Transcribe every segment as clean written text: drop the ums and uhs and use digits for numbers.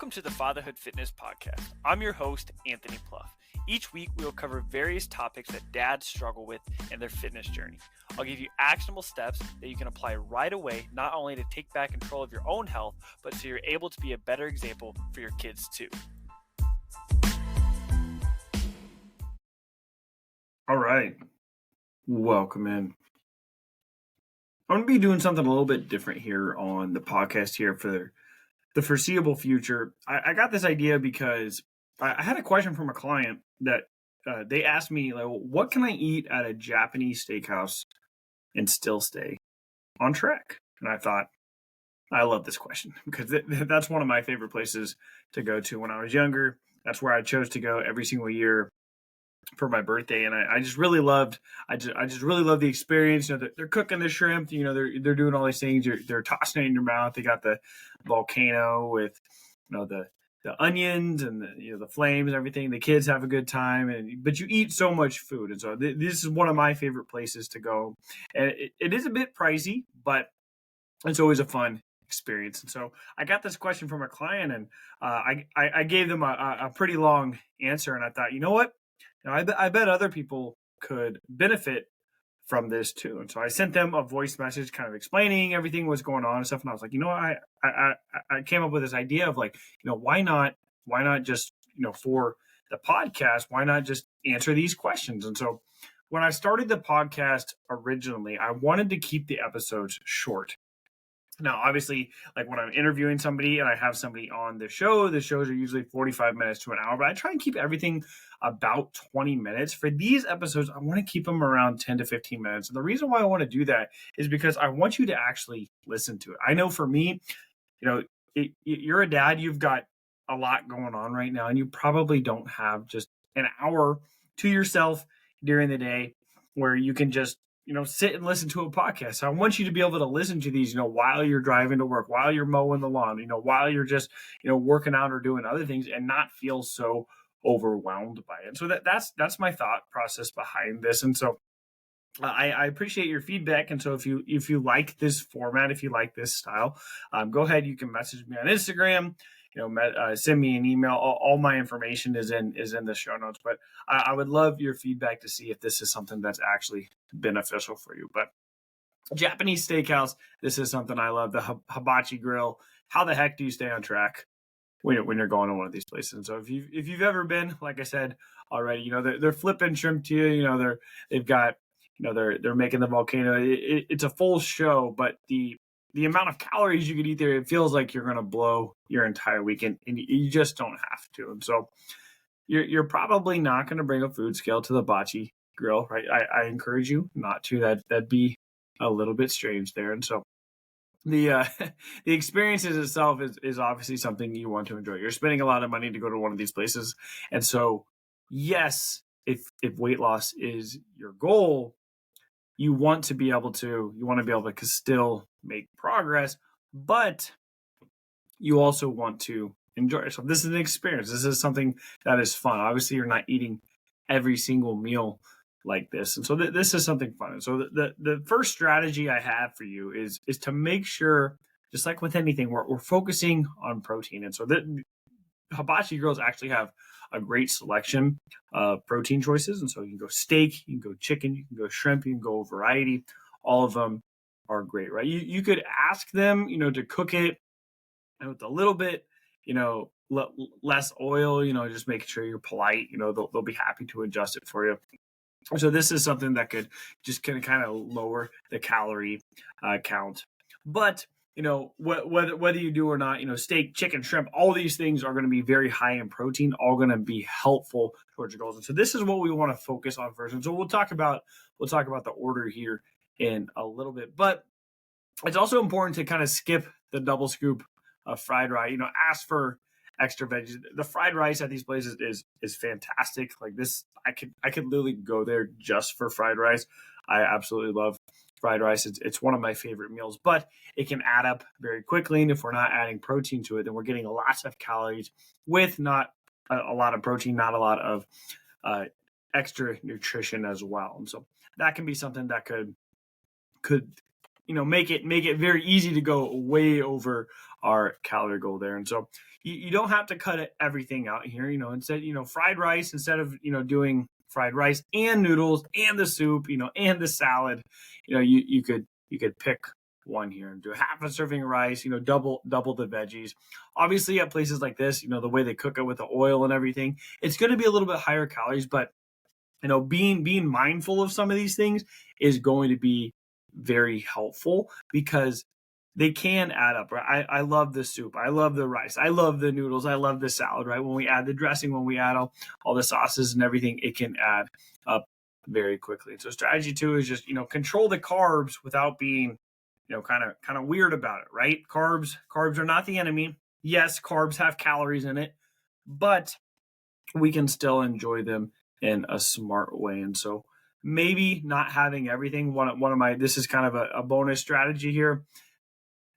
Welcome to the Fatherhood Fitness Podcast. I'm your host, Anthony Pluff. Each week, we will cover various topics that dads struggle with in their fitness journey. I'll give you actionable steps that you can apply right away, not only to take back control of your own health, but so you're able to be a better example for your kids too. All right. Welcome in. I'm going to be doing something a little bit different here on the podcast here for the foreseeable future. I got this idea because I had a question from a client that they asked me, like, what can I eat at a Japanese steakhouse and still stay on track? And I thought, I love this question because that's one of my favorite places to go to when I was younger. That's where I chose to go every single year for my birthday, and I just really loved. I just really love the experience. You know, they're cooking the shrimp. You know, they're doing all these things. They're tossing it in your mouth. They got the volcano with, you know, the onions and the flames and everything. The kids have a good time, but you eat so much food, and so this is one of my favorite places to go. And it is a bit pricey, but it's always a fun experience. And so I got this question from a client, and I gave them a pretty long answer, and I thought, you know what? I bet other people could benefit from this too. And so I sent them a voice message kind of explaining everything was going on and stuff. And I was like, I came up with this idea of, like, why not just, for the podcast, why not just answer these questions? And so when I started the podcast originally, I wanted to keep the episodes short. Now, obviously, like when I'm interviewing somebody and I have somebody on the shows are usually 45 minutes to an hour, but I try and keep everything about 20 minutes. For these episodes, I want to keep them around 10 to 15 minutes. And the reason why I want to do that is because I want you to actually listen to it. I know for me, you're a dad, you've got a lot going on right now, and you probably don't have just an hour to yourself during the day where you can just sit and listen to a podcast. So I want you to be able to listen to these, while you're driving to work, while you're mowing the lawn, while you're just, working out or doing other things, and not feel so overwhelmed by it. So that's my thought process behind this. And so I appreciate your feedback. And so if you like this format, if you like this style, go ahead. You can message me on Instagram. Send me an email. All my information is in the show notes. But I would love your feedback to see if this is something that's actually beneficial for you. But Japanese steakhouse, this is something I love. The hibachi grill. How the heck do you stay on track when you're going to one of these places? And so if you've ever been, like I said already, they're flipping shrimp to you. They've got they're making the volcano. It's a full show, but the amount of calories you could eat there, it feels like you're going to blow your entire weekend, and you just don't have to. And so you're probably not going to bring a food scale to the hibachi grill, right? I encourage you not to. That'd be a little bit strange there. And so the experiences itself is obviously something you want to enjoy. You're spending a lot of money to go to one of these places. And so, yes, if weight loss is your goal, you want to be able to still make progress, but you also want to enjoy it. So this is an experience. This is something that is fun. Obviously, you're not eating every single meal like this. And so this is something fun. And so the first strategy I have for you is to make sure, just like with anything, we're focusing on protein. And so the hibachi grills actually have a great selection of protein choices. And so you can go steak, you can go chicken, you can go shrimp, you can go variety. All of them are great, right? You could ask them, to cook it with a little bit, less oil, just making sure you're polite, they'll be happy to adjust it for you. So this is something that could just kind of lower the calorie count. But whether you do or not, steak, chicken, shrimp, all these things are going to be very high in protein, all going to be helpful towards your goals. And so this is what we want to focus on first. And so we'll talk about the order here in a little bit. But it's also important to kind of skip the double scoop of fried rice. Ask for extra veggies. The fried rice at these places is fantastic. Like this, I could literally go there just for fried rice. I absolutely love fried rice. It's one of my favorite meals, but it can add up very quickly. And if we're not adding protein to it, then we're getting lots of calories with not a lot of protein, not a lot of extra nutrition as well. And so that can be something that could make it very easy to go way over our calorie goal there. And so you don't have to cut everything out here. Instead, fried rice, instead of, doing fried rice and noodles and the soup, and the salad, you could pick one here and do half a serving of rice, double the veggies. Obviously at places like this, the way they cook it with the oil and everything, it's going to be a little bit higher calories, but being mindful of some of these things is going to be very helpful because they can add up, right? I love the soup. I love the rice. I love the noodles. I love the salad, right? When we add the dressing, when we add all the sauces and everything, it can add up very quickly. So strategy 2 is just, control the carbs without being, kind of weird about it, right? Carbs are not the enemy. Yes, carbs have calories in it, but we can still enjoy them in a smart way. And so maybe not having everything. This is kind of a bonus strategy here.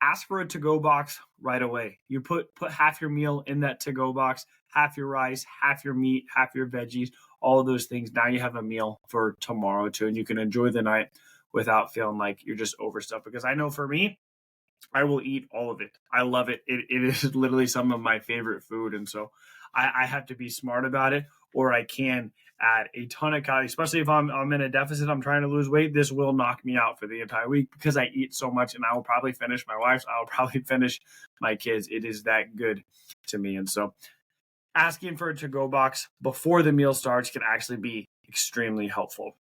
Ask for a to-go box right away. You put half your meal in that to-go box, half your rice, half your meat, half your veggies, all of those things. Now you have a meal for tomorrow too, and you can enjoy the night without feeling like you're just overstuffed. Because I know for me, I will eat all of it. I love it. It is literally some of my favorite food. And so I have to be smart about it, or I can add a ton of calories, especially if I'm in a deficit, I'm trying to lose weight. This will knock me out for the entire week because I eat so much, and I will probably finish my wife's. I will probably finish my kids. It is that good to me. And so asking for a to-go box before the meal starts can actually be extremely helpful.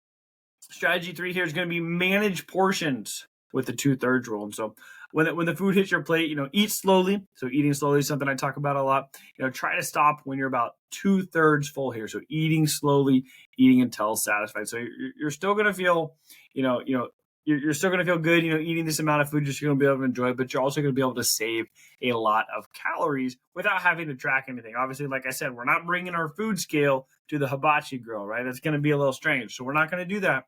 Strategy 3 here is going to be manage portions with the 2/3 rule. And so when the food hits your plate, eat slowly. So eating slowly is something I talk about a lot. Try to stop when you're about 2/3 full here. So eating slowly, eating until satisfied. So you're still going to feel, you're still going to feel good, eating this amount of food, just you're going to be able to enjoy it, but you're also going to be able to save a lot of calories without having to track anything. Obviously, like I said, we're not bringing our food scale to the hibachi grill, right? That's going to be a little strange. So we're not going to do that,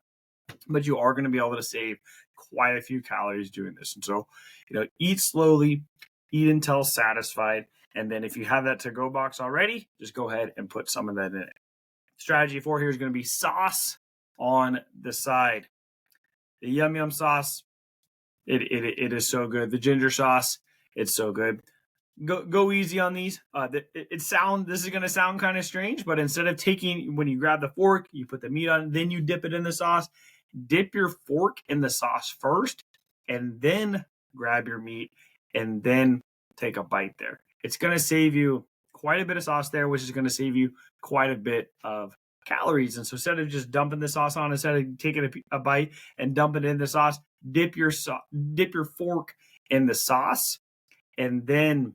but you are going to be able to save quite a few calories doing this. And so, eat slowly, eat until satisfied. And then if you have that to-go box already, just go ahead and put some of that in it. Strategy 4 here is going to be sauce on the side. The Yum Yum sauce, it is so good. The ginger sauce, it's so good. Go easy on these. This is going to sound kind of strange, but instead of when you grab the fork, you put the meat on, then you dip it in the sauce. Dip your fork in the sauce first, and then grab your meat, and then take a bite there. It's going to save you quite a bit of sauce there, which is going to save you quite a bit of calories. And so instead of just dumping the sauce on, instead of taking a bite and dumping it in the sauce, dip your fork in the sauce, and then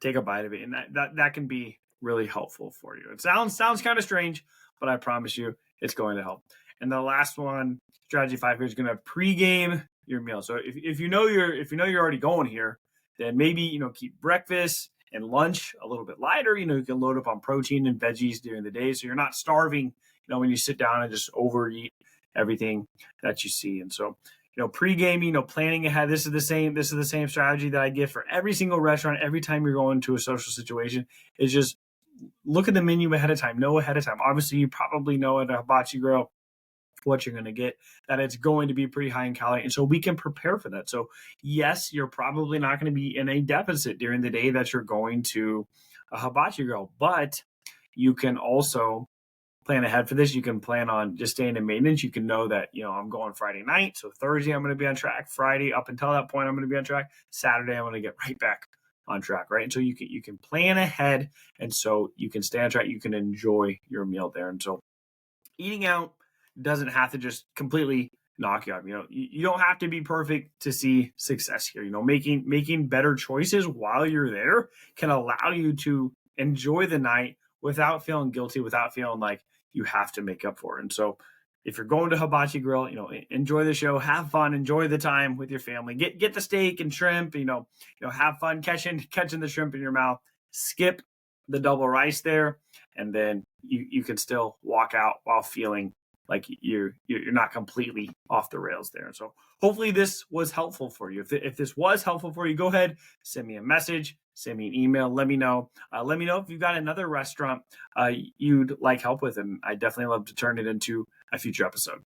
take a bite of it. And that can be really helpful for you. It sounds kind of strange, but I promise you it's going to help. And the last one, strategy 5 here, is going to pregame your meal. So if you know you're already going here, then maybe keep breakfast and lunch a little bit lighter. You can load up on protein and veggies during the day, so you're not starving. When you sit down and just overeat everything that you see. And so pregame, planning ahead. This is the same strategy that I give for every single restaurant. Every time you're going to a social situation, is just look at the menu ahead of time. Know ahead of time. Obviously, you probably know at a hibachi grill what you're going to get, that it's going to be pretty high in calorie. And so we can prepare for that. So yes, you're probably not going to be in a deficit during the day that you're going to a hibachi grill, but you can also plan ahead for this. You can plan on just staying in maintenance. You can know that, I'm going Friday night. So Thursday, I'm going to be on track. Friday, up until that point, I'm going to be on track. Saturday, I'm going to get right back on track, right? And so you can plan ahead, and so you can stay on track. You can enjoy your meal there. And so eating out doesn't have to just completely knock you out. You don't have to be perfect to see success here. Making better choices while you're there can allow you to enjoy the night without feeling guilty, without feeling like you have to make up for it. And so if you're going to Hibachi Grill, enjoy the show, have fun, enjoy the time with your family, get the steak and shrimp, have fun catching the shrimp in your mouth, skip the double rice there, and then you can still walk out while feeling like you're not completely off the rails there. So hopefully this was helpful for you. If this was helpful for you, go ahead, send me a message, send me an email. Let me know. Let me know if you've got another restaurant you'd like help with, and I definitely love to turn it into a future episode.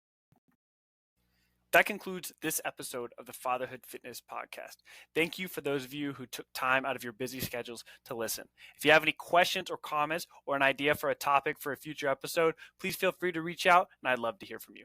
That concludes this episode of the Fatherhood Fitness Podcast. Thank you for those of you who took time out of your busy schedules to listen. If you have any questions or comments or an idea for a topic for a future episode, please feel free to reach out, and I'd love to hear from you.